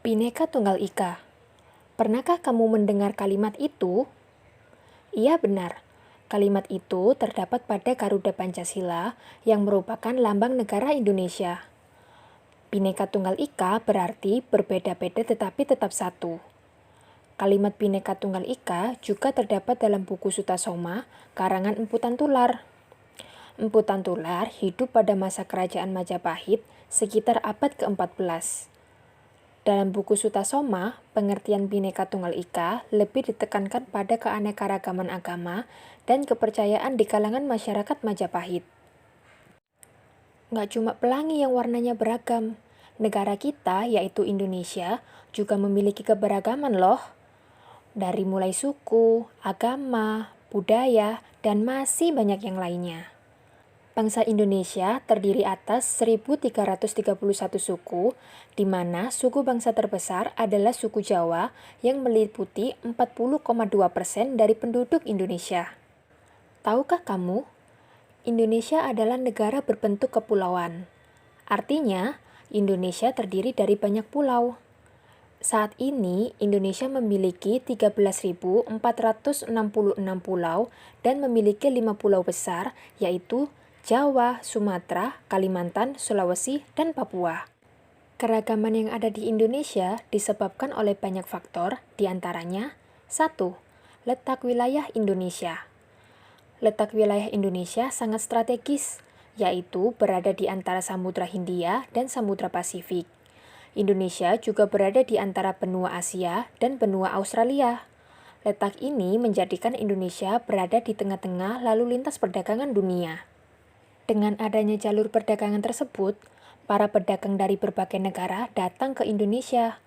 Bhinneka Tunggal Ika. Pernahkah kamu mendengar kalimat itu? Iya benar. Kalimat itu terdapat pada Garuda Pancasila yang merupakan lambang negara Indonesia. Bhinneka Tunggal Ika berarti berbeda-beda tetapi tetap satu. Kalimat Bhinneka Tunggal Ika juga terdapat dalam buku Sutasoma karangan Empu Tantular. Empu Tantular hidup pada masa kerajaan Majapahit sekitar abad ke-14. Dalam buku Sutasoma, pengertian Bhinneka Tunggal Ika lebih ditekankan pada keanekaragaman agama dan kepercayaan di kalangan masyarakat Majapahit. Nggak cuma pelangi yang warnanya beragam, negara kita, yaitu Indonesia, juga memiliki keberagaman loh. Dari mulai suku, agama, budaya, dan masih banyak yang lainnya. Bangsa Indonesia terdiri atas 1.331 suku, di mana suku bangsa terbesar adalah suku Jawa yang meliputi 40,2% dari penduduk Indonesia. Tahukah kamu, Indonesia adalah negara berbentuk kepulauan. Artinya, Indonesia terdiri dari banyak pulau. Saat ini, Indonesia memiliki 13.466 pulau dan memiliki 5 pulau besar, yaitu Jawa, Sumatera, Kalimantan, Sulawesi, dan Papua. Keragaman yang ada di Indonesia disebabkan oleh banyak faktor, diantaranya 1. Letak wilayah Indonesia. Letak wilayah Indonesia sangat strategis, yaitu berada di antara Samudra Hindia dan Samudra Pasifik. Indonesia juga berada di antara benua Asia dan benua Australia. Letak ini menjadikan Indonesia berada di tengah-tengah lalu lintas perdagangan dunia. Dengan adanya jalur perdagangan tersebut, para pedagang dari berbagai negara datang ke Indonesia.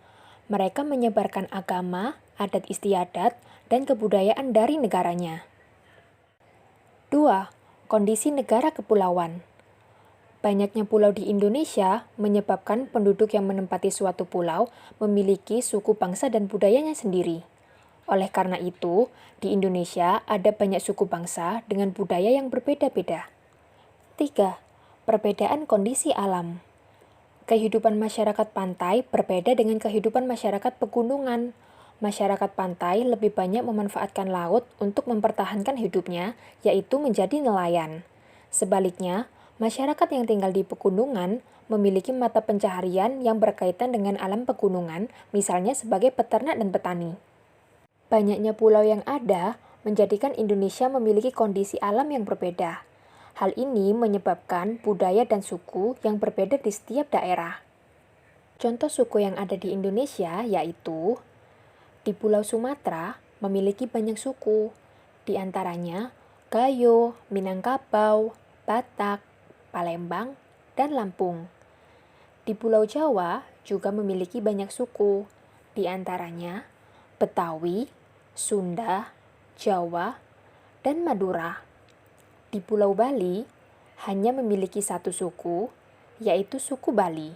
Mereka menyebarkan agama, adat istiadat, dan kebudayaan dari negaranya. 2. Kondisi negara kepulauan. Banyaknya pulau di Indonesia menyebabkan penduduk yang menempati suatu pulau memiliki suku bangsa dan budayanya sendiri. Oleh karena itu, di Indonesia ada banyak suku bangsa dengan budaya yang berbeda-beda. 3. Perbedaan kondisi alam. Kehidupan masyarakat pantai berbeda dengan kehidupan masyarakat pegunungan. Masyarakat pantai lebih banyak memanfaatkan laut untuk mempertahankan hidupnya, yaitu menjadi nelayan. Sebaliknya, masyarakat yang tinggal di pegunungan memiliki mata pencaharian yang berkaitan dengan alam pegunungan, misalnya sebagai peternak dan petani. Banyaknya pulau yang ada menjadikan Indonesia memiliki kondisi alam yang berbeda. Hal ini menyebabkan budaya dan suku yang berbeda di setiap daerah. Contoh suku yang ada di Indonesia yaitu di Pulau Sumatera memiliki banyak suku, di antaranya Gayo, Minangkabau, Batak, Palembang, dan Lampung. Di Pulau Jawa juga memiliki banyak suku, di antaranya Betawi, Sunda, Jawa, dan Madura. Di Pulau Bali hanya memiliki satu suku, yaitu suku Bali.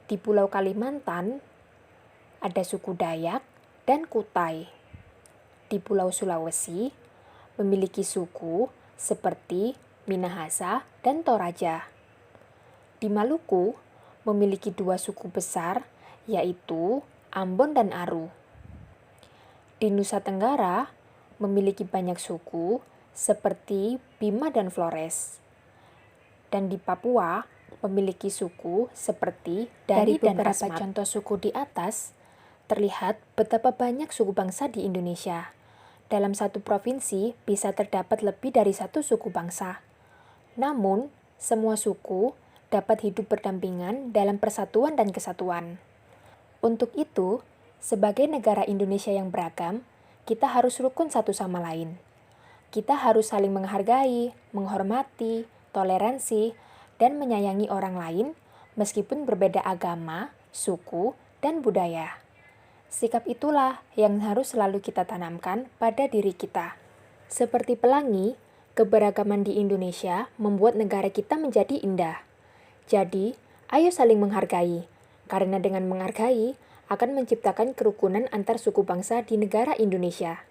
Di Pulau Kalimantan ada suku Dayak dan Kutai. Di Pulau Sulawesi memiliki suku seperti Minahasa dan Toraja. Di Maluku memiliki dua suku besar, yaitu Ambon dan Aru. Di Nusa Tenggara memiliki banyak suku seperti Bima dan Flores. Dan di Papua memiliki suku seperti Dani dan Asmat. Dari beberapa contoh suku di atas, terlihat betapa banyak suku bangsa di Indonesia. Dalam satu provinsi bisa terdapat lebih dari satu suku bangsa. Namun, semua suku dapat hidup berdampingan dalam persatuan dan kesatuan. Untuk itu, sebagai negara Indonesia yang beragam, kita harus rukun satu sama lain. Kita harus saling menghargai, menghormati, toleransi, dan menyayangi orang lain meskipun berbeda agama, suku, dan budaya. Sikap itulah yang harus selalu kita tanamkan pada diri kita. Seperti pelangi, keberagaman di Indonesia membuat negara kita menjadi indah. Jadi, ayo saling menghargai, karena dengan menghargai akan menciptakan kerukunan antar suku bangsa di negara Indonesia.